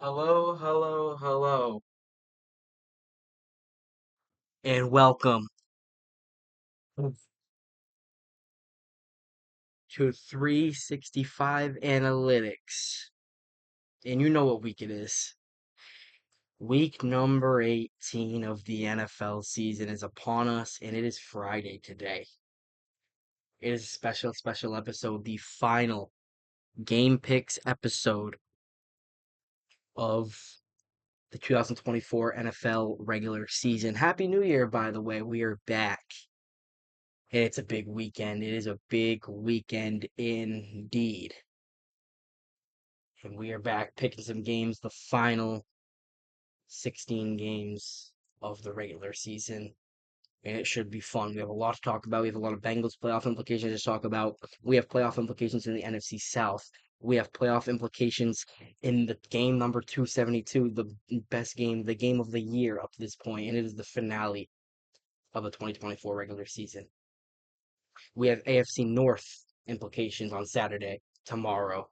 Hello, hello, hello, and welcome to 365 Analytics. And you know what week it is. Week number 18 of the NFL season is upon us, and it is Friday today. It is a special, special episode, the final game picks episode of the 2024 NFL regular season. Happy New Year, by the way. We are back. And it's a big weekend. It is a big weekend indeed. And we are back picking some games, the final 16 games of the regular season. And it should be fun. We have a lot to talk about. We have a lot of Bengals playoff implications to talk about. We have playoff implications in the NFC South. We have playoff implications in the game number 272, the best game, the game of the year up to this point, and it is the finale of the 2024 regular season. We have AFC North implications on Saturday, tomorrow.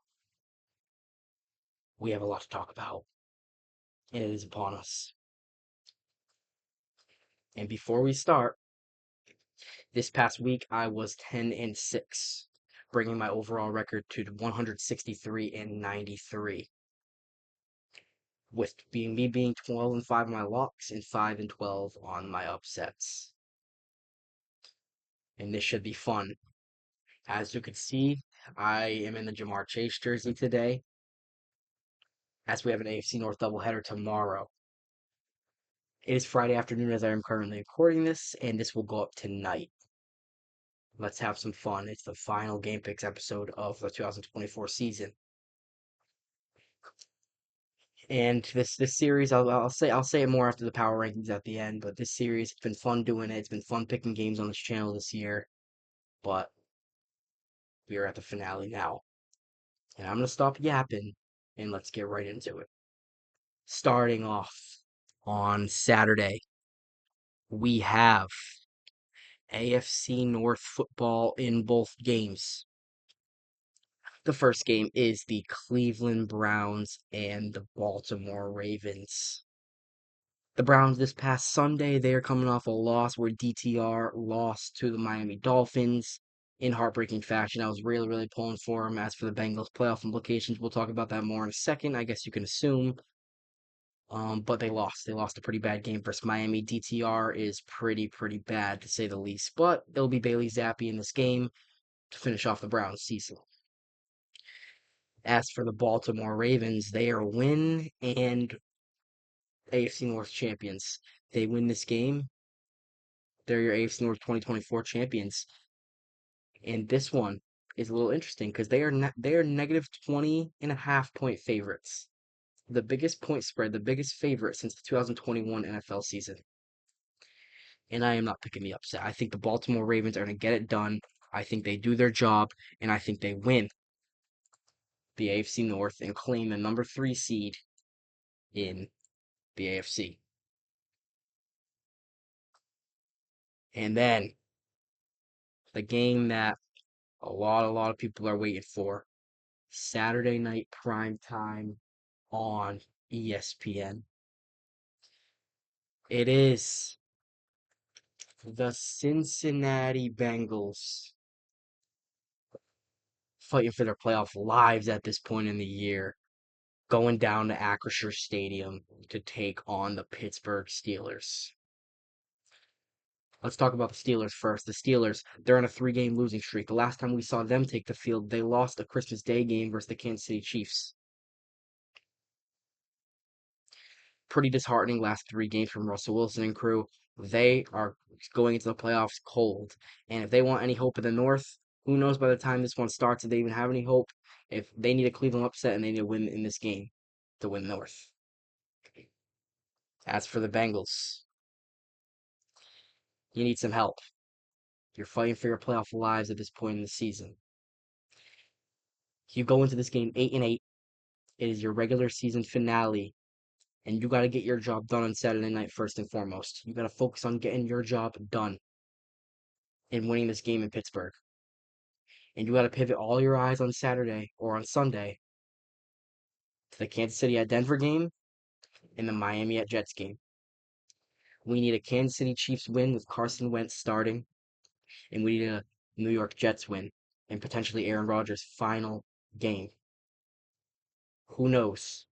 We have a lot to talk about, and it is upon us. And before we start, this past week I was 10-6, bringing my overall record to 163-93, with being 12-5 on my locks and 5-12 on my upsets. And this should be fun. As you can see, I am in the Jamar Chase jersey today, as we have an AFC North doubleheader tomorrow. It is Friday afternoon as I am currently recording this, and this will go up tonight. Let's have some fun. It's the final Game Picks episode of the 2024 season. And this series, I'll say it more after the power rankings at the end. But this series, it's been fun doing it. It's been fun picking games on this channel this year. But we are at the finale now, and I'm gonna stop yapping and let's get right into it. Starting off on Saturday, we have AFC North football in both games. The first game is the Cleveland Browns and the Baltimore Ravens. The Browns this past Sunday, they are coming off a loss where DTR lost to the Miami Dolphins in heartbreaking fashion. I was really, really pulling for them. As for the Bengals playoff implications, we'll talk about that more in a second. I guess you can assume. But they lost. They lost a pretty bad game versus Miami. DTR is pretty bad to say the least. But it'll be Bailey Zappi in this game to finish off the Browns season. As for the Baltimore Ravens, they are win and AFC North champions. They win this game, they're your AFC North 2024 champions. And this one is a little interesting because they are negative 20.5 point favorites. The biggest point spread, the biggest favorite since the 2021 NFL season. And I am not picking the upset. I think the Baltimore Ravens are going to get it done. I think they do their job, and I think they win the AFC North and claim the number 3 seed in the AFC. And then the game that a lot of people are waiting for, Saturday night prime time on ESPN. It is the Cincinnati Bengals fighting for their playoff lives at this point in the year, going down to Acrisure Stadium to take on the Pittsburgh Steelers. Let's talk about the Steelers first. The Steelers, they're on a 3-game losing streak. The last time we saw them take the field, they lost a Christmas Day game versus the Kansas City Chiefs. Pretty disheartening last 3 games from Russell Wilson and crew. They are going into the playoffs cold. And if they want any hope in the North, who knows by the time this one starts if they even have any hope. If they need a Cleveland upset and they need to win in this game to win North. As for the Bengals, you need some help. You're fighting for your playoff lives at this point in the season. You go into this game 8-8. It is your regular season finale, and you got to get your job done on Saturday night first and foremost. You got to focus on getting your job done and winning this game in Pittsburgh. And you got to pivot all your eyes on Saturday or on Sunday to the Kansas City at Denver game and the Miami at Jets game. We need a Kansas City Chiefs win with Carson Wentz starting, and we need a New York Jets win and potentially Aaron Rodgers' final game. Who knows?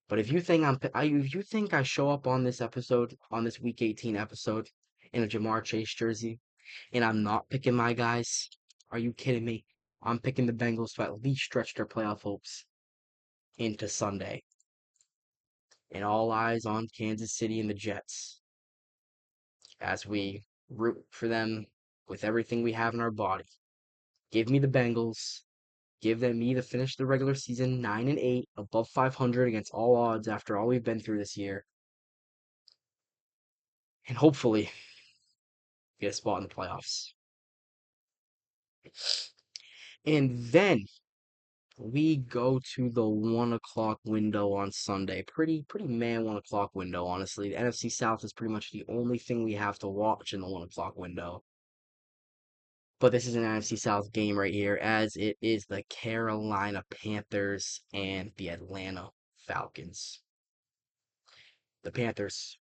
But if you think I show up on this episode, on this Week 18 episode, in a Jamar Chase jersey, and I'm not picking my guys, are you kidding me? I'm picking the Bengals to at least stretch their playoff hopes into Sunday. And all eyes on Kansas City and the Jets as we root for them with everything we have in our body. Give me the Bengals. Give them me to finish the regular season 9-8, above 500 against all odds after all we've been through this year, and hopefully get a spot in the playoffs. And then we go to the 1 o'clock window on Sunday. Pretty man 1 o'clock window, honestly. The NFC South is pretty much the only thing we have to watch in the 1 o'clock window. But this is an NFC South game right here, as it is the Carolina Panthers and the Atlanta Falcons. The Panthers,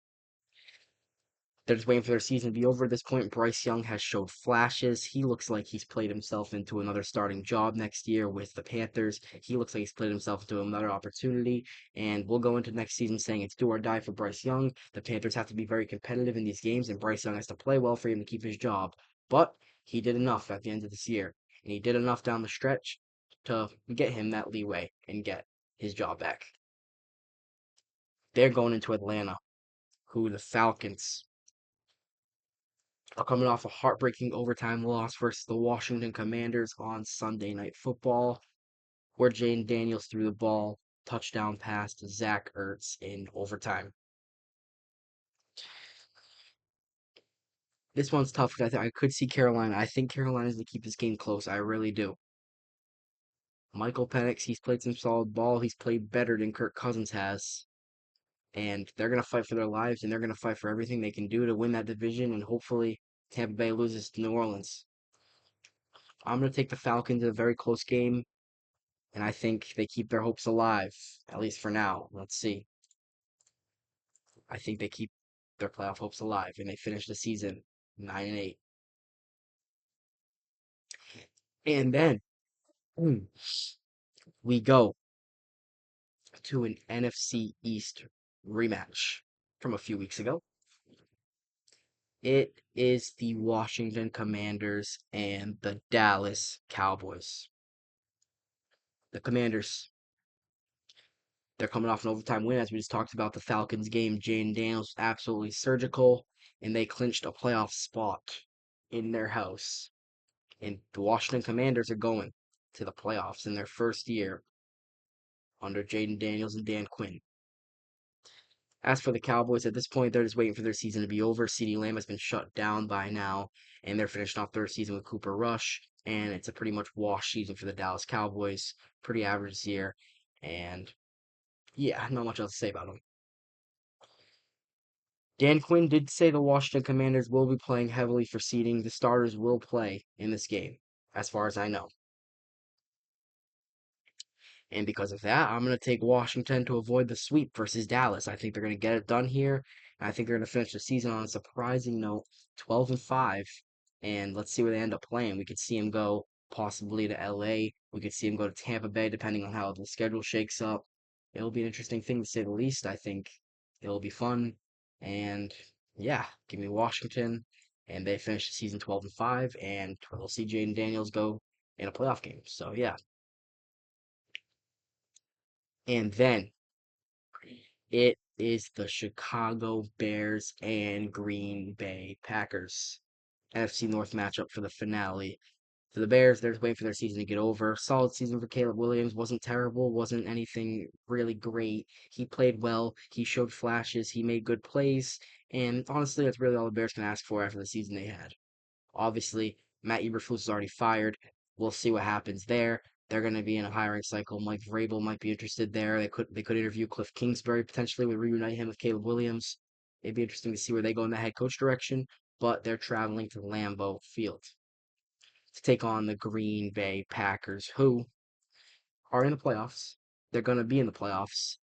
they're just waiting for their season to be over at this point. Bryce Young has showed flashes. He looks like he's played himself into another starting job next year with the Panthers. He looks like he's played himself into another opportunity. And we'll go into next season saying it's do or die for Bryce Young. The Panthers have to be very competitive in these games, and Bryce Young has to play well for him to keep his job. But he did enough at the end of this year. And he did enough down the stretch to get him that leeway and get his job back. They're going into Atlanta, who the Falcons are coming off a heartbreaking overtime loss versus the Washington Commanders on Sunday Night Football, where Jaden Daniels threw the ball touchdown pass to Zach Ertz in overtime. This one's tough because I could see Carolina. I think Carolina's going to keep this game close. I really do. Michael Penix, he's played some solid ball. He's played better than Kirk Cousins has. And they're going to fight for their lives, and they're going to fight for everything they can do to win that division, and hopefully Tampa Bay loses to New Orleans. I'm going to take the Falcons in a very close game, and I think they keep their hopes alive, at least for now. Let's see. I think they keep their playoff hopes alive, and they finish the season 9-8. And then we go to an NFC East rematch from a few weeks ago. It is the Washington Commanders and the Dallas Cowboys. The Commanders, they're coming off an overtime win, as we just talked about the Falcons game. Jane Daniels absolutely surgical, and they clinched a playoff spot in their house. And the Washington Commanders are going to the playoffs in their first year under Jaden Daniels and Dan Quinn. As for the Cowboys, at this point, they're just waiting for their season to be over. CeeDee Lamb has been shut down by now, and they're finishing off their season with Cooper Rush, and it's a pretty much wash season for the Dallas Cowboys. Pretty average this year, and yeah, not much else to say about them. Dan Quinn did say the Washington Commanders will be playing heavily for seeding. The starters will play in this game, as far as I know. And because of that, I'm going to take Washington to avoid the sweep versus Dallas. I think they're going to get it done here. And I think they're going to finish the season on a surprising note, 12-5. And let's see where they end up playing. We could see them go possibly to LA. We could see them go to Tampa Bay, depending on how the schedule shakes up. It'll be an interesting thing to say the least. I think it'll be fun. And yeah, give me Washington. And they finish the season 12-5. And we'll see Jaden Daniels go in a playoff game. So yeah. And then it is the Chicago Bears and Green Bay Packers. NFC North matchup for the finale. For the Bears, they're just waiting for their season to get over. Solid season for Caleb Williams. Wasn't terrible. Wasn't anything really great. He played well. He showed flashes. He made good plays. And honestly, that's really all the Bears can ask for after the season they had. Obviously, Matt Eberflus is already fired. We'll see what happens there. They're going to be in a hiring cycle. Mike Vrabel might be interested there. They could interview Cliff Kingsbury potentially. We reunite him with Caleb Williams. It'd be interesting to see where they go in the head coach direction. But they're traveling to Lambeau Field to take on the Green Bay Packers, who are in the playoffs. they're going to be in the playoffs,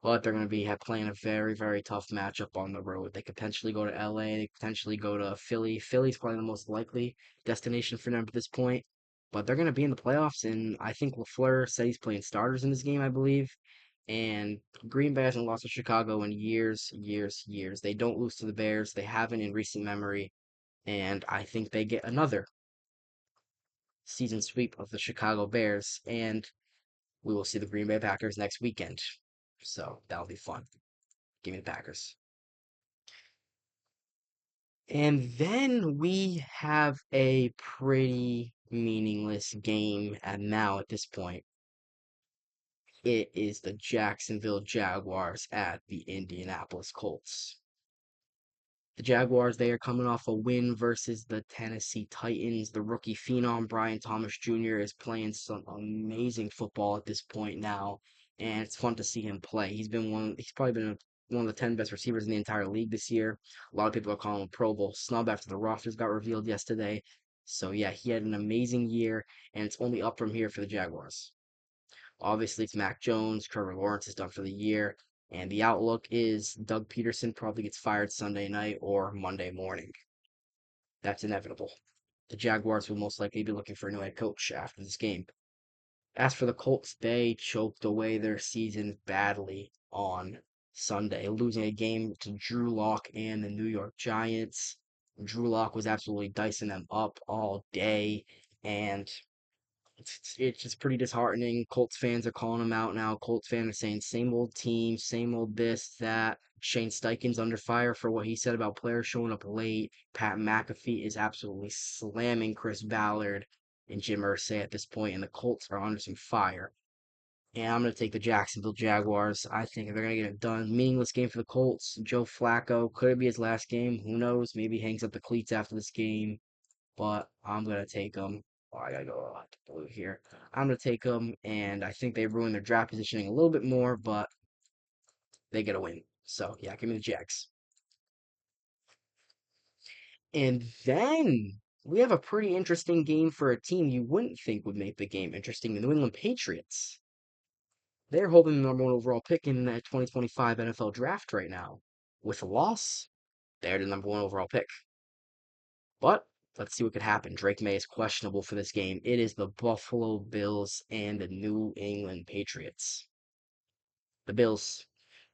but they're going to be playing a very, very tough matchup on the road. They could potentially go to LA. They could potentially go to Philly. Philly's probably the most likely destination for them at this point. But they're going to be in the playoffs, and I think LaFleur said he's playing starters in this game, I believe. And Green Bay hasn't lost to Chicago in years, years, years. They don't lose to the Bears. They haven't in recent memory. And I think they get another season sweep of the Chicago Bears. And we will see the Green Bay Packers next weekend. So that'll be fun. Give me the Packers. And then we have a pretty meaningless game and now at this point. It is the Jacksonville Jaguars at the Indianapolis Colts. The Jaguars, they are coming off a win versus the Tennessee Titans. The rookie phenom Brian Thomas Jr. is playing some amazing football at this point now, and it's fun to see him play. He's probably been one of the 10 best receivers in the entire league this year. A lot of people are calling him Pro Bowl snub after the rosters got revealed yesterday. So yeah, he had an amazing year, and it's only up from here for the Jaguars. Obviously, it's Mac Jones. Trevor Lawrence is done for the year. And the outlook is Doug Peterson probably gets fired Sunday night or Monday morning. That's inevitable. The Jaguars will most likely be looking for a new head coach after this game. As for the Colts, they choked away their season badly on Sunday, losing a game to Drew Lock and the New York Giants. Drew Lock was absolutely dicing them up all day, and it's just pretty disheartening. Colts fans are calling him out now. Colts fans are saying same old team, same old this, that. Shane Steichen's under fire for what he said about players showing up late. Pat McAfee is absolutely slamming Chris Ballard and Jim Irsay at this point, and the Colts are under some fire. And I'm going to take the Jacksonville Jaguars. I think they're going to get it done. Meaningless game for the Colts. Joe Flacco, could it be his last game? Who knows? Maybe he hangs up the cleats after this game, but I'm gonna take them. Oh, I gotta go to blue here. I'm gonna take them, and I think they ruin their draft positioning a little bit more, but they get a win. So yeah, give me the Jags. And then we have a pretty interesting game for a team you wouldn't think would make the game interesting. The New England Patriots. They're holding the number one overall pick in the 2025 NFL Draft right now. With a loss, they're the number one overall pick. But let's see what could happen. Drake May is questionable for this game. It is the Buffalo Bills and the New England Patriots. The Bills,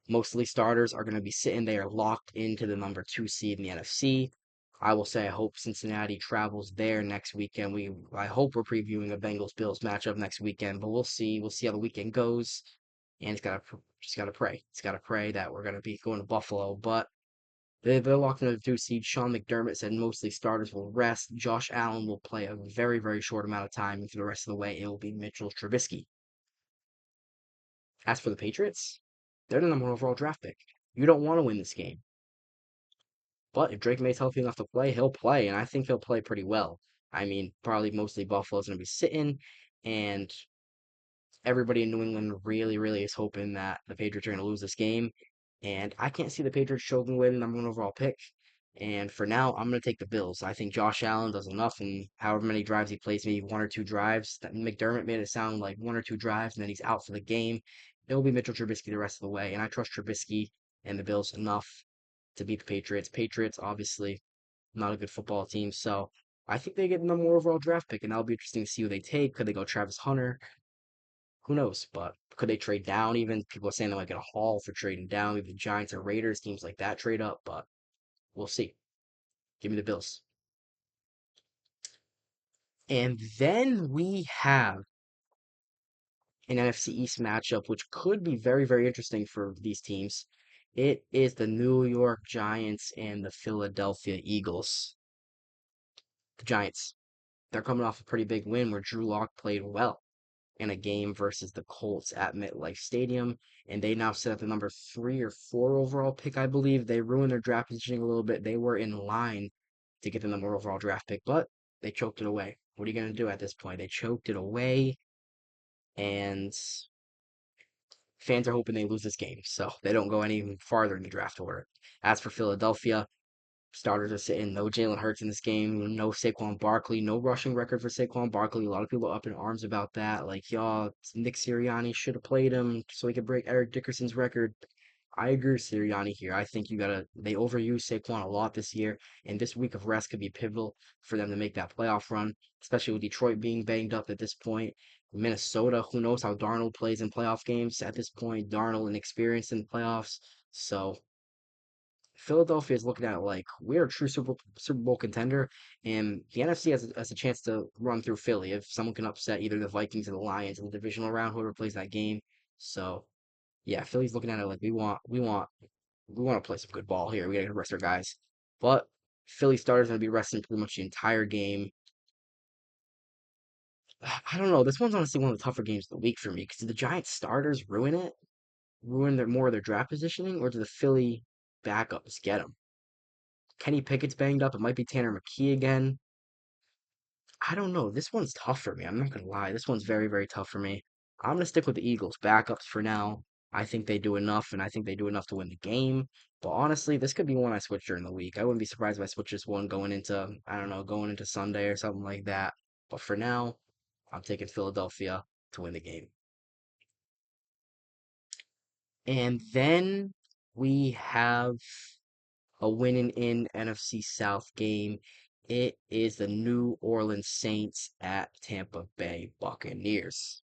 mostly starters, are going to be sitting there locked into the number two seed in the NFC. I will say I hope Cincinnati travels there next weekend. I hope we're previewing a Bengals Bills matchup next weekend, but we'll see. We'll see how the weekend goes. And just gotta pray. It's gotta pray that we're gonna be going to Buffalo. But they're locked into the two seed. Sean McDermott said mostly starters will rest. Josh Allen will play a very, very short amount of time, and for the rest of the way, it will be Mitchell Trubisky. As for the Patriots, they're the number one overall draft pick. You don't want to win this game. But if Drake May's healthy enough to play, he'll play, and I think he'll play pretty well. I mean, probably mostly Buffalo's going to be sitting, and everybody in New England really, really is hoping that the Patriots are going to lose this game. And I can't see the Patriots choking away the number one overall pick. And for now, I'm going to take the Bills. I think Josh Allen does enough in however many drives he plays, maybe one or two drives. That McDermott made it sound like one or two drives, and then he's out for the game. It'll be Mitchell Trubisky the rest of the way. And I trust Trubisky and the Bills enough to beat the Patriots. Patriots, obviously, not a good football team. So I think they get the number one overall draft pick, and that'll be interesting to see who they take. Could they go Travis Hunter? Who knows? But could they trade down even? People are saying they might get a haul for trading down. Maybe the Giants or Raiders, teams like that trade up, but we'll see. Give me the Bills. And then we have an NFC East matchup, which could be very, very interesting for these teams. It is the New York Giants and the Philadelphia Eagles. The Giants, they're coming off a pretty big win where Drew Lock played well in a game versus the Colts at MetLife Stadium, and they now sit at the number 3 or 4 overall pick, I believe. They ruined their draft positioning a little bit. They were in line to get the number overall draft pick, but they choked it away. What are you going to do at this point? They choked it away, and fans are hoping they lose this game, so they don't go any farther in the draft order. As for Philadelphia, Starters are sitting. No Jalen Hurts in this game. No Saquon Barkley. No rushing record for Saquon Barkley. A lot of people up in arms about that. Like, y'all, Nick Sirianni should have played him so he could break Eric Dickerson's record. I agree with Sirianni here. I think they overuse Saquon a lot this year, and this week of rest could be pivotal for them to make that playoff run, especially with Detroit being banged up at this point. Minnesota, who knows how Darnold plays in playoff games at this point. Darnold inexperienced in the playoffs. So Philadelphia is looking at it like we're a true Super Bowl contender, and the NFC has a chance to run through Philly if someone can upset either the Vikings or the Lions in the divisional round, whoever plays that game. So yeah, Philly's looking at it like we want to play some good ball here. We gotta rest our guys, but Philly starters gonna be resting pretty much the entire game. I don't know. This one's honestly one of the tougher games of the week for me because do the Giants starters ruin it, ruin their more of their draft positioning, or do the Philly backups get them? Kenny Pickett's banged up. It might be Tanner McKee again. I don't know. This one's tough for me. I'm not gonna lie. This one's very, very tough for me. I'm gonna stick with the Eagles backups for now. I think they do enough, and I think they do enough to win the game. But honestly, this could be one I switch during the week. I wouldn't be surprised if I switch this one going into, I don't know, going into Sunday or something like that. But for now, I'm taking Philadelphia to win the game. And then we have a winning in NFC South game. It is the New Orleans Saints at Tampa Bay Buccaneers.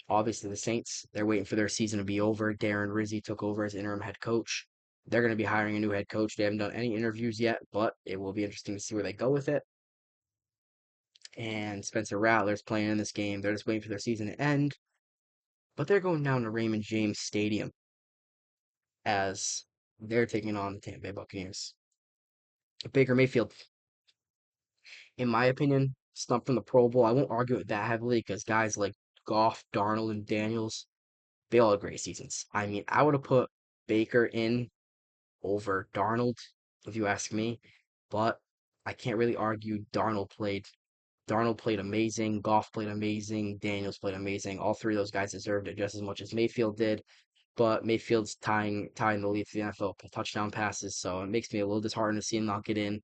Obviously, the Saints, they're waiting for their season to be over. Darren Rizzi took over as interim head coach. They're going to be hiring a new head coach. They haven't done any interviews yet, but it will be interesting to see where they go with it. And Spencer Rattler's playing in this game. They're just waiting for their season to end, but they're going down to Raymond James Stadium as they're taking on the Tampa Bay Buccaneers. Baker Mayfield, in my opinion, stumped from the Pro Bowl. I won't argue it that heavily because guys like Goff, Darnold, and Daniels, they all had great seasons. I mean, I would have put Baker in over Darnold, if you ask me, but I can't really argue Darnold played amazing, Goff played amazing, Daniels played amazing. All three of those guys deserved it just as much as Mayfield did. But Mayfield's tying the lead for the NFL touchdown passes, so it makes me a little disheartened to see him not get in.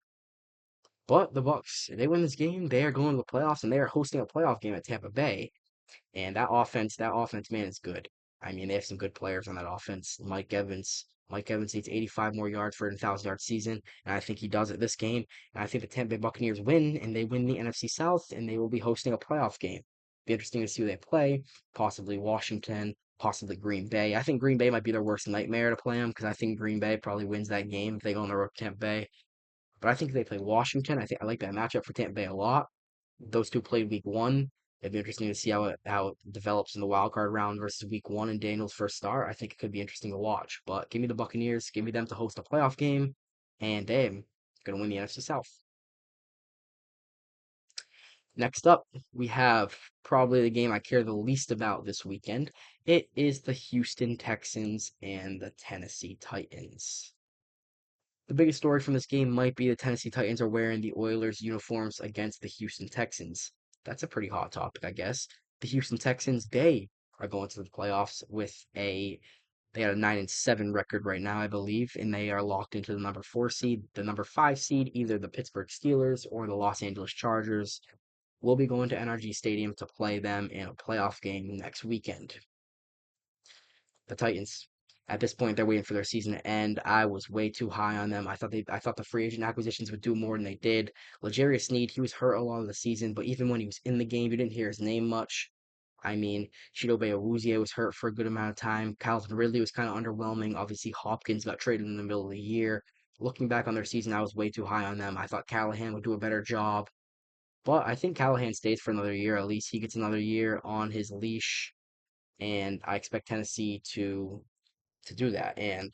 But the Bucks, if they win this game, they are going to the playoffs and they are hosting a playoff game at Tampa Bay. And that offense, man, is good. I mean, they have some good players on that offense. Mike Evans needs 85 more yards for a 1,000-yard season, and I think he does it this game. And I think the Tampa Bay Buccaneers win, and they win the NFC South, and they will be hosting a playoff game. Be interesting to see who they play. Possibly Washington, possibly Green Bay. I think Green Bay might be their worst nightmare to play them because I think Green Bay probably wins that game if they go on the road to Tampa Bay. But I think they play Washington. I like that matchup for Tampa Bay a lot. Those two played week one. It'd be interesting to see how it develops in the wild card round versus week one and Daniel's first start. I think it could be interesting to watch. But give me the Buccaneers, give me them to host a playoff game, and damn, gonna win the NFC South. Next up, we have probably the game I care the least about this weekend. It is the Houston Texans and the Tennessee Titans. The biggest story from this game might be the Tennessee Titans are wearing the Oilers uniforms against the Houston Texans. That's a pretty hot topic, I guess. The Houston Texans, they are going to the playoffs with they got a 9-7 record right now, I believe, and they are locked into the number 4 seed. The number 5 seed, either the Pittsburgh Steelers or the Los Angeles Chargers, will be going to NRG Stadium to play them in a playoff game next weekend. The Titans. At this point, they're waiting for their season to end. I was way too high on them. I thought the free agent acquisitions would do more than they did. L'Jarius Sneed, he was hurt a lot of the season, but even when he was in the game, you didn't hear his name much. I mean, Chidobe Awuzie was hurt for a good amount of time. Calvin Ridley was kind of underwhelming. Obviously, Hopkins got traded in the middle of the year. Looking back on their season, I was way too high on them. I thought Callahan would do a better job, but I think Callahan stays for another year. At least he gets another year on his leash, and I expect Tennessee to do that. And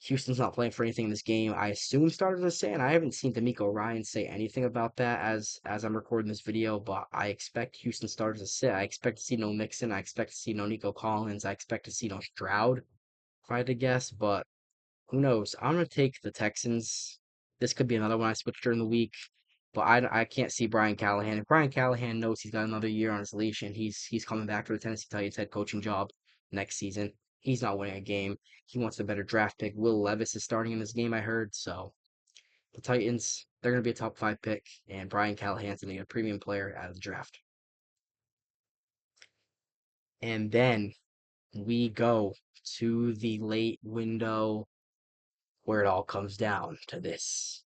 Houston's not playing for anything in this game. I assume starters to say, and I haven't seen D'Amico Ryan say anything about that as I'm recording this video, but I expect Houston starters to sit. I expect to see no Mixon. I expect to see no Nico Collins. I expect to see no Stroud, if I had to guess, but who knows? I'm gonna take the Texans. This could be another one I switch during the week, but I can't see Brian Callahan. If Brian Callahan knows he's got another year on his leash and he's coming back for the Tennessee Titans head coaching job next season, He's not winning a game. He wants a better draft pick. Will Levis is starting in this game, I heard. So the Titans, they're going to be a top five pick, and Brian Callahan's going to be a premium player out of the draft. And then we go to the late window where it all comes down to this.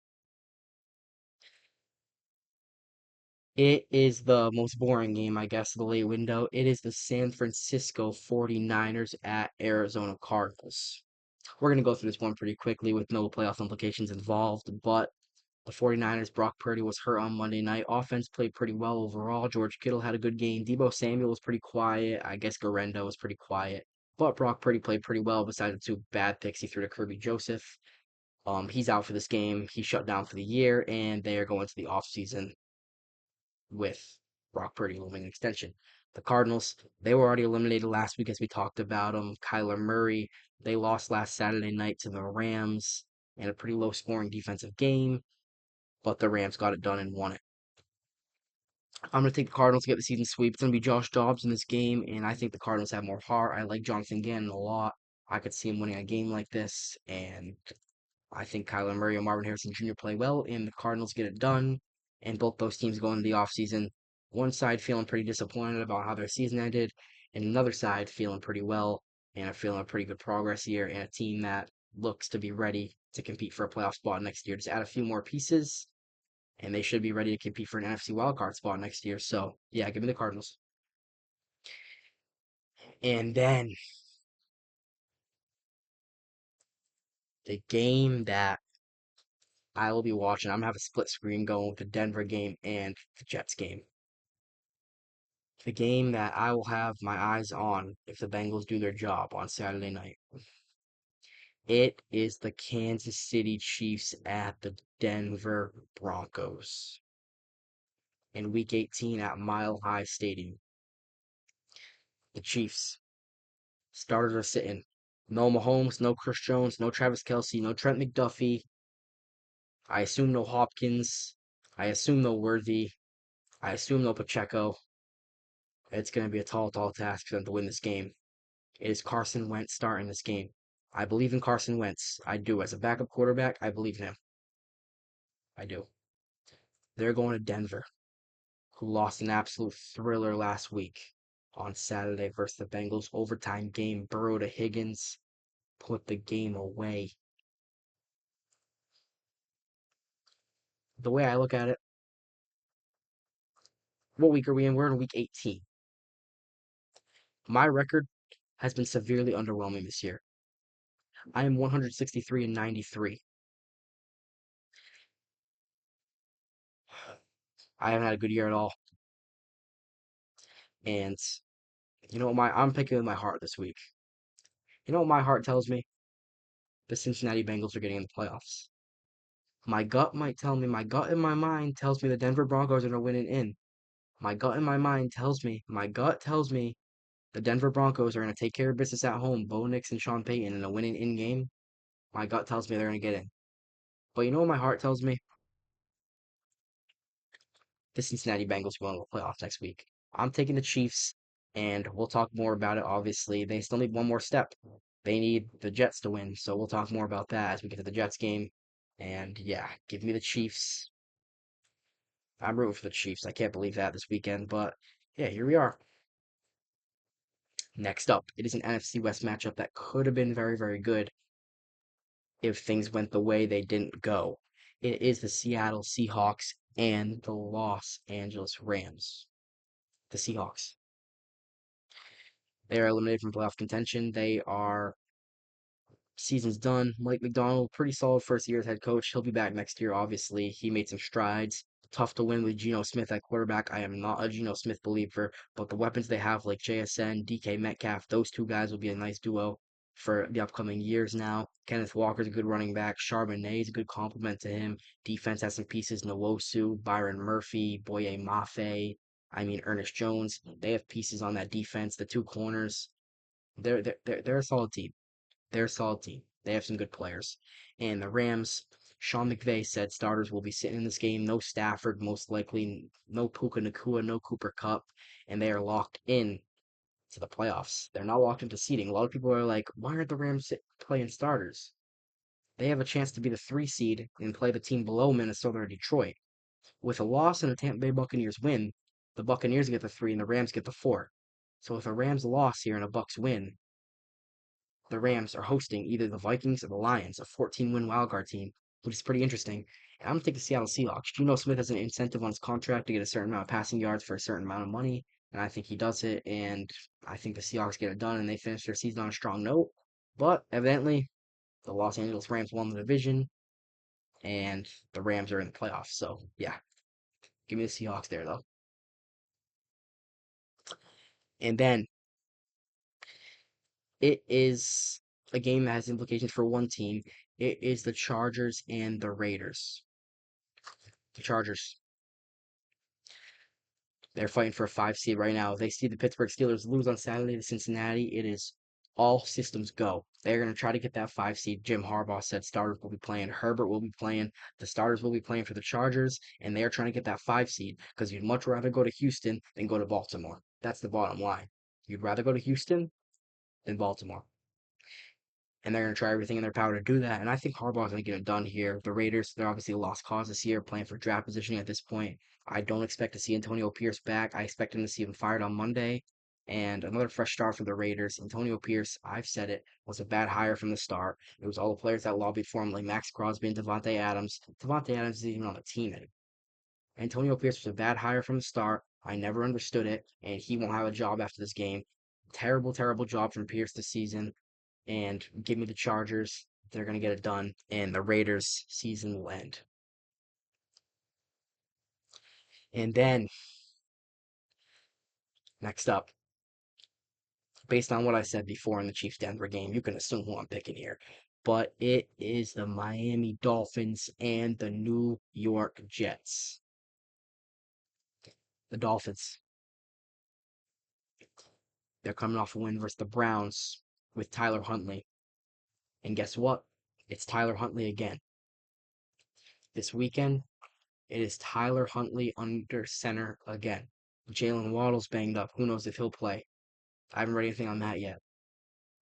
It is the most boring game, I guess, of the late window. It is the San Francisco 49ers at Arizona Cardinals. We're going to go through this one pretty quickly with no playoff implications involved, but the 49ers, Brock Purdy was hurt on Monday night. Offense played pretty well overall. George Kittle had a good game. Debo Samuel was pretty quiet. I guess Garendo was pretty quiet. But Brock Purdy played pretty well besides the two bad picks he threw to Kirby Joseph. He's out for this game. He's shut down for the year, and they are going to the offseason with Brock Purdy looming an extension. The Cardinals, they were already eliminated last week as we talked about them. Kyler Murray, they lost last Saturday night to the Rams in a pretty low scoring defensive game, but the Rams got it done and won it. I'm going to take the Cardinals to get the season sweep. It's going to be Josh Dobbs in this game, and I think the Cardinals have more heart. I like Jonathan Gannon a lot. I could see him winning a game like this, and I think Kyler Murray and Marvin Harrison Jr. play well, and the Cardinals get it done. And both those teams go into the offseason. One side feeling pretty disappointed about how their season ended, and another side feeling pretty well and feeling a pretty good progress here, and a team that looks to be ready to compete for a playoff spot next year. Just add a few more pieces, and they should be ready to compete for an NFC wildcard spot next year. So, yeah, give me the Cardinals. And then the game that I will be watching, I'm gonna have a split screen going with the Denver game and the Jets game. The game that I will have my eyes on if the Bengals do their job on Saturday night. It is the Kansas City Chiefs at the Denver Broncos in Week 18 at Mile High Stadium. The Chiefs starters are sitting. No Mahomes, no Chris Jones, no Travis Kelce, no Trent McDuffie. I assume no Hopkins. I assume no Worthy. I assume no Pacheco. It's going to be a tall, tall task for them to win this game. It is Carson Wentz starting this game. I believe in Carson Wentz. I do. As a backup quarterback, I believe in him. I do. They're going to Denver, who lost an absolute thriller last week on Saturday versus the Bengals. Overtime game. Burrow to Higgins put the game away. The way I look at it, what week are we in? We're in week 18. My record has been severely underwhelming this year. I am 163 and 93. I haven't had a good year at all. And you know what I'm picking with my heart this week. You know what my heart tells me? The Cincinnati Bengals are getting in the playoffs. My gut might tell me, my gut in my mind tells me the Denver Broncos are going to win it in. My gut in my mind tells me, my gut tells me the Denver Broncos are going to take care of business at home. Bo Nix and Sean Payton in a winning in game. My gut tells me they're going to get in. But you know what my heart tells me? The Cincinnati Bengals going to the playoffs next week. I'm taking the Chiefs, and we'll talk more about it. Obviously, they still need one more step. They need the Jets to win, so we'll talk more about that as we get to the Jets game. And yeah, give me the Chiefs. I'm rooting for the Chiefs. I can't believe that this weekend, but yeah, here we are. Next up, it is an NFC West matchup that could have been very, very good if things went the way they didn't go. It is the Seattle Seahawks and the Los Angeles Rams. The Seahawks. They are eliminated from playoff contention. They are season's done. Mike McDonald, pretty solid first year as head coach. He'll be back next year, obviously. He made some strides. Tough to win with Geno Smith at quarterback. I am not a Geno Smith believer, but the weapons they have, like JSN, DK Metcalf, those two guys will be a nice duo for the upcoming years now. Kenneth Walker's a good running back. Charbonnet is a good complement to him. Defense has some pieces. Nwosu, Byron Murphy, Boye Mafe. Ernest Jones. They have pieces on that defense. The two corners. They're a solid team. They're a solid team. They have some good players. And the Rams, Sean McVay said starters will be sitting in this game. No Stafford, most likely. No Puka Nakua, no Cooper Cup. And they are locked in to the playoffs. They're not locked into seeding. A lot of people are like, why aren't the Rams playing starters? They have a chance to be the 3 seed and play the team below Minnesota or Detroit. With a loss and a Tampa Bay Buccaneers win, the Buccaneers get the 3 and the Rams get the 4. So with a Rams loss here and a Bucks win, the Rams are hosting either the Vikings or the Lions, a 14-win wildcard team, which is pretty interesting. And I'm going to take the Seattle Seahawks. Geno Smith has an incentive on his contract to get a certain amount of passing yards for a certain amount of money, and I think he does it, and I think the Seahawks get it done, and they finish their season on a strong note. But evidently, the Los Angeles Rams won the division, and the Rams are in the playoffs. So, yeah, give me the Seahawks there, though. And then it is a game that has implications for one team. It is the Chargers and the Raiders. The Chargers, they're fighting for a 5 seed right now. If they see the Pittsburgh Steelers lose on Saturday to Cincinnati, it is all systems go. They're going to try to get that 5 seed. Jim Harbaugh said starters will be playing. Herbert will be playing. The starters will be playing for the Chargers, and they are trying to get that 5 seed because you'd much rather go to Houston than go to Baltimore. That's the bottom line. You'd rather go to Houston than Baltimore. And they're going to try everything in their power to do that. And I think Harbaugh's going to get it done here. The Raiders, they're obviously a lost cause this year, playing for draft positioning at this point. I don't expect to see Antonio Pierce back. I expect him to see him fired on Monday. And another fresh start for the Raiders. Antonio Pierce, I've said it, was a bad hire from the start. It was all the players that lobbied for him, like Max Crosby and Devontae Adams. Devontae Adams isn't even on the team anymore. Antonio Pierce was a bad hire from the start. I never understood it, and he won't have a job after this game. Terrible, terrible job from Pierce this season, and give me the Chargers. They're going to get it done, and the Raiders' season will end. And then, next up, based on what I said before in the Chiefs Denver game, you can assume who I'm picking here. But it is the Miami Dolphins and the New York Jets. The Dolphins, they're coming off a win versus the Browns with Tyler Huntley. And guess what? It's Tyler Huntley again. This weekend, it is Tyler Huntley under center again. Jalen Waddle's banged up. Who knows if he'll play? I haven't read anything on that yet.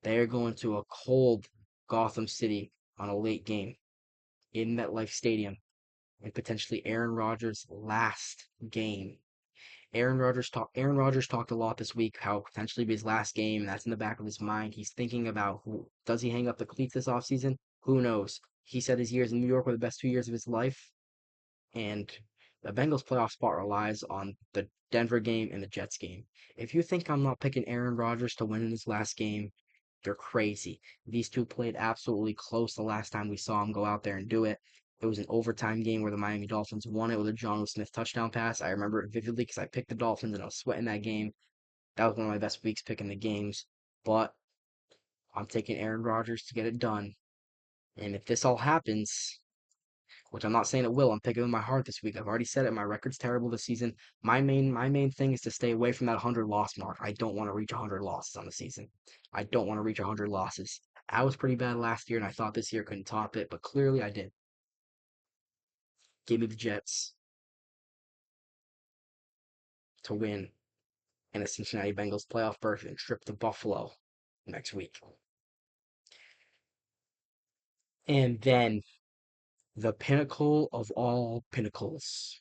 They are going to a cold Gotham City on a late game in MetLife Stadium and potentially Aaron Rodgers' last game. Aaron Rodgers talked a lot this week how potentially be his last game. And that's in the back of his mind. He's thinking about does he hang up the cleats this offseason? Who knows? He said his years in New York were the best 2 years of his life, and the Bengals playoff spot relies on the Denver game and the Jets game. If you think I'm not picking Aaron Rodgers to win in his last game, you're crazy. These two played absolutely close the last time we saw him go out there and do it. It was an overtime game where the Miami Dolphins won it with a John Smith touchdown pass. I remember it vividly because I picked the Dolphins and I was sweating that game. That was one of my best weeks picking the games. But I'm taking Aaron Rodgers to get it done. And if this all happens, which I'm not saying it will. I'm picking with my heart this week. I've already said it. My record's terrible this season. My main thing is to stay away from that 100 loss mark. I don't want to reach 100 losses on the season. I don't want to reach 100 losses. I was pretty bad last year, and I thought this year couldn't top it, but clearly I did. Give me the Jets to win in a Cincinnati Bengals playoff berth and trip to Buffalo next week. And then the pinnacle of all pinnacles.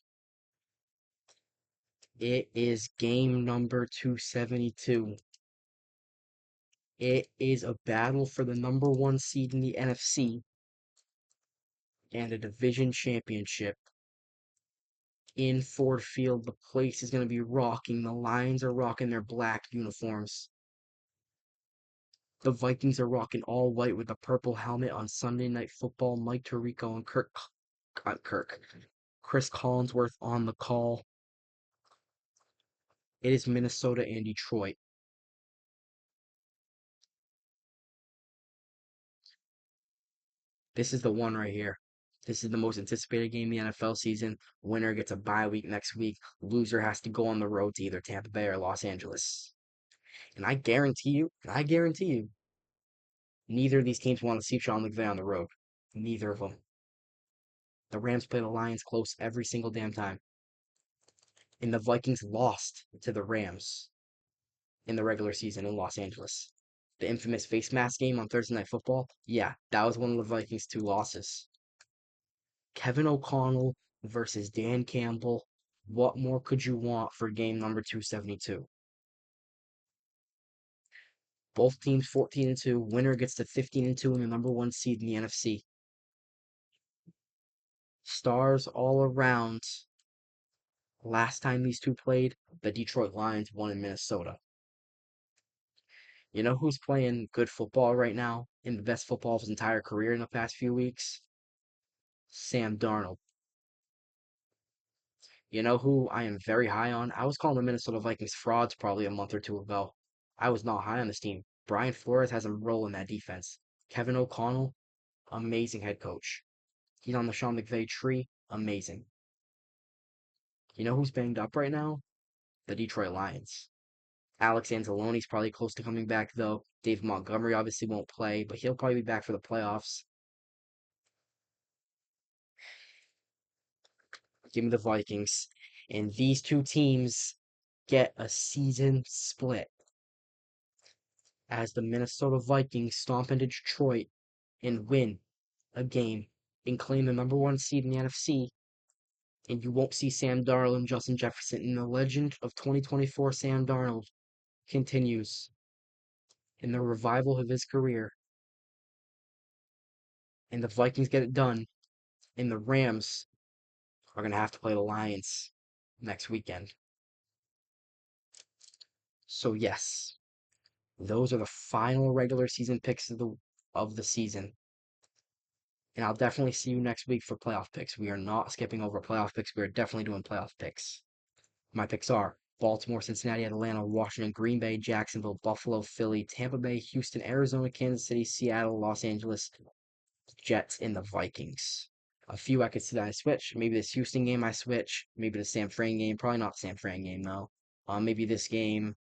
It is game number 272. It is a battle for the number 1 seed in the NFC and a division championship in Ford Field. The place is going to be rocking. The Lions are rocking their black uniforms. The Vikings are rocking all white with the purple helmet on Sunday Night Football. Mike Tirico and Chris Collinsworth on the call. It is Minnesota and Detroit. This is the one right here. This is the most anticipated game in the NFL season. Winner gets a bye week next week. Loser has to go on the road to either Tampa Bay or Los Angeles. And I guarantee you, neither of these teams want to see Sean McVay on the road. Neither of them. The Rams play the Lions close every single damn time. And the Vikings lost to the Rams. in the regular season in Los Angeles. The infamous face mask game on Thursday Night Football. Yeah, that was one of the Vikings' two losses. Kevin O'Connell versus Dan Campbell. What more could you want for game number 272? Both teams 14-2. Winner gets to 15-2 and the number one seed in the NFC. Stars all around. Last time these two played, the Detroit Lions won in Minnesota. You know who's playing good football right now in the best football of his entire career in the past few weeks? Sam Darnold. You know who I am very high on? I was calling the Minnesota Vikings frauds probably a month or two ago. I was not high on this team. Brian Flores has a role in that defense. Kevin O'Connell, amazing head coach. He's on the Sean McVay tree, amazing. You know who's banged up right now? The Detroit Lions. Alex Anzalone's probably close to coming back though. Dave Montgomery obviously won't play, but he'll probably be back for the playoffs. Give me the Vikings. And these two teams get a season split as the Minnesota Vikings stomp into Detroit and win a game and claim the number one seed in the NFC. And you won't see Sam Darnold and Justin Jefferson. And the legend of 2024 Sam Darnold continues in the revival of his career. And the Vikings get it done. And the Rams are going to have to play the Lions next weekend. So, yes, those are the final regular season picks of the season. And I'll definitely see you next week for playoff picks. We are not skipping over playoff picks. We are definitely doing playoff picks. My picks are Baltimore, Cincinnati, Atlanta, Washington, Green Bay, Jacksonville, Buffalo, Philly, Tampa Bay, Houston, Arizona, Kansas City, Seattle, Los Angeles, Jets, and the Vikings. A few I could see that I switch. Maybe this Houston game I switch. Maybe the San Fran game. Probably not the San Fran game though. Maybe this game.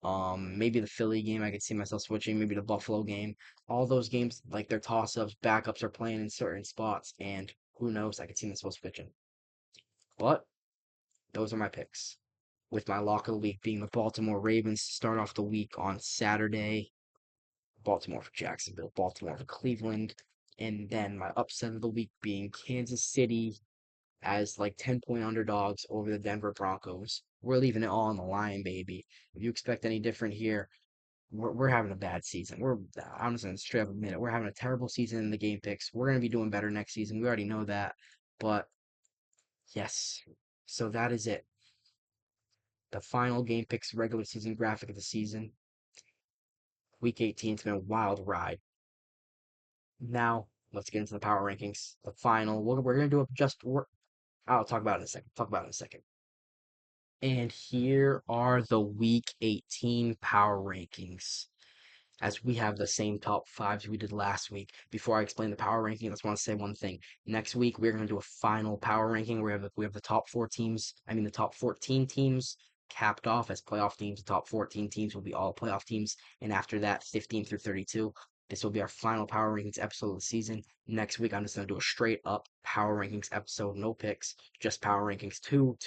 Maybe the Philly game I could see myself switching. Maybe the Buffalo game. All those games, like they're toss ups, backups are playing in certain spots, and who knows? I could see myself switching. But those are my picks. With my lock of the week being the Baltimore Ravens to start off the week on Saturday. Baltimore for Jacksonville, Baltimore for Cleveland, and then my upset of the week being Kansas City as like 10-point underdogs over the Denver Broncos. We're leaving it all on the line, baby. If you expect any different here, we're having a bad season. I'm just gonna straight up admit it. We're having a terrible season in the game picks. We're gonna be doing better next season. We already know that. But yes. So that is it. The final game picks regular season graphic of the season. Week 18's been a wild ride. Now let's get into the power rankings. The final. We're gonna do it just. I'll talk about it in a second. Talk about it in a second. And here are the Week 18 power rankings, as we have the same top fives we did last week. Before I explain the power ranking, I just want to say one thing. Next week we're going to do a final power ranking. We have the top four teams. I mean the top 14 teams capped off as playoff teams. The top 14 teams will be all playoff teams, and after that, 15 through 32. This will be our final power rankings episode of the season. Next week, I'm just gonna do a straight up power rankings episode, no picks, just power rankings. Two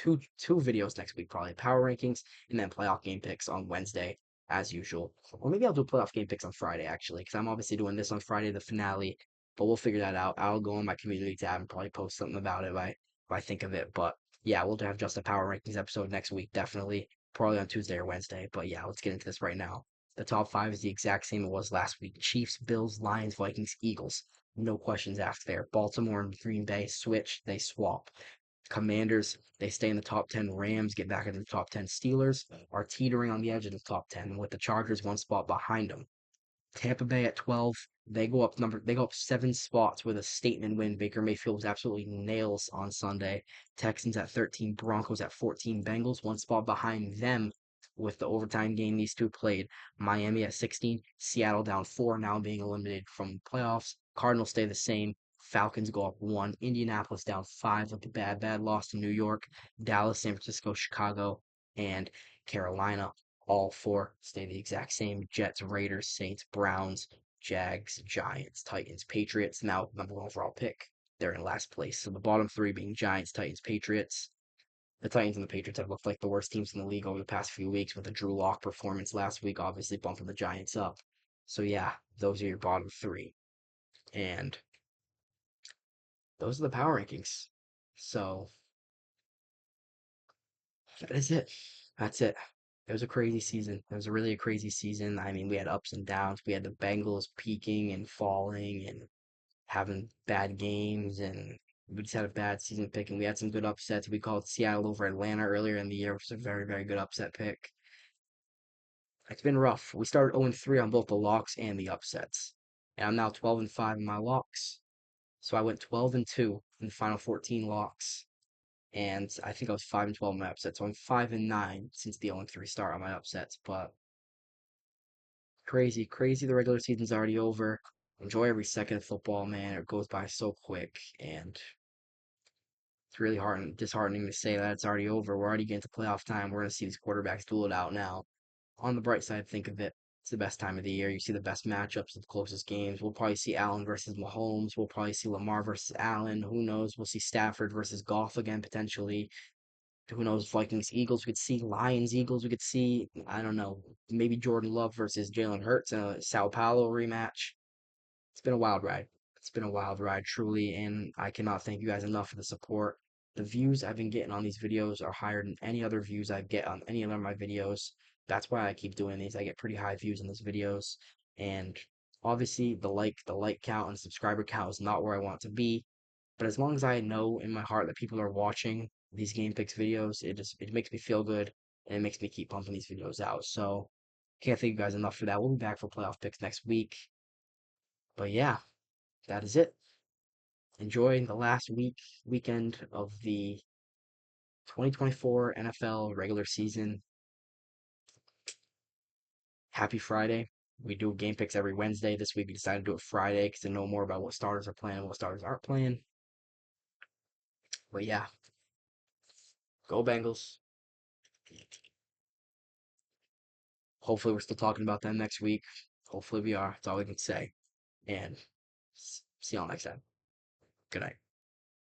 videos next week, probably power rankings, and then playoff game picks on Wednesday as usual. Or maybe I'll do playoff game picks on Friday, actually, because I'm obviously doing this on Friday, the finale. But we'll figure that out. I'll go on my community tab and probably post something about it if I think of it. But yeah, we'll have just a power rankings episode next week, definitely. Probably on Tuesday or Wednesday. But yeah, let's get into this right now. The top five is the exact same it was last week. Chiefs, Bills, Lions, Vikings, Eagles. No questions asked there. Baltimore and Green Bay switch, they swap. Commanders, they stay in the top 10. Rams get back into the top 10. Steelers are teetering on the edge of the top 10 with the Chargers one spot behind them. Tampa Bay at 12. They go up 7 spots with a statement win. Baker Mayfield was absolutely nails on Sunday. Texans at 13, Broncos at 14, Bengals one spot behind them with the overtime game these two played. Miami at 16, Seattle down 4, now being eliminated from playoffs. Cardinals stay the same. Falcons go up 1. Indianapolis down 5 with the bad loss to New York. Dallas, San Francisco, Chicago, and Carolina all four stay the exact same. Jets, Raiders, Saints, Browns, Jags, Giants, Titans, Patriots. Now, number one overall pick. They're in last place. So the bottom three being Giants, Titans, Patriots. The Titans and the Patriots have looked like the worst teams in the league over the past few weeks with the Drew Lock performance last week, obviously bumping the Giants up. So yeah, those are your bottom three. And those are the power rankings. So that is it. That's it. It was a crazy season. It was really a crazy season. I mean, we had ups and downs. We had the Bengals peaking and falling and having bad games, and we just had a bad season pick. And we had some good upsets. We called Seattle over Atlanta earlier in the year, which was a very, very good upset pick. It's been rough. We started 0-3 on both the locks and the upsets. And I'm now 12-5 in my locks. So I went 12-2 in the final 14 locks. And I think I was 5-12 in my upsets. So I'm 5-9 since the 0-3 start on my upsets. But crazy, crazy. The regular season's already over. Enjoy every second of football, man. It goes by so quick. And it's really hard disheartening to say that it's already over. We're already getting to playoff time. We're going to see these quarterbacks duel it out now. On the bright side, think of it. It's the best time of the year. You see the best matchups, the closest games. We'll probably see Allen versus Mahomes. We'll probably see Lamar versus Allen. Who knows? We'll see Stafford versus Goff again, potentially. Who knows? Vikings, Eagles. We could see Lions, Eagles. We could see, I don't know, maybe Jordan Love versus Jalen Hurts in a Sao Paulo rematch. It's been a wild ride. It's been a wild ride, truly, and I cannot thank you guys enough for the support. The views I've been getting on these videos are higher than any other views I get on any other of my videos. That's why I keep doing these. I get pretty high views on these videos, and obviously the like count and subscriber count is not where I want to be. But as long as I know in my heart that people are watching these game picks videos, it makes me feel good and it makes me keep pumping these videos out. So can't thank you guys enough for that. We'll be back for playoff picks next week. But yeah, that is it. Enjoy the last weekend of the 2024 NFL regular season. Happy Friday. We do game picks every Wednesday. This week we decided to do it Friday because to know more about what starters are playing and what starters aren't playing. But yeah, go Bengals. Hopefully we're still talking about them next week. Hopefully we are. That's all we can say. And see y'all next time. Good night.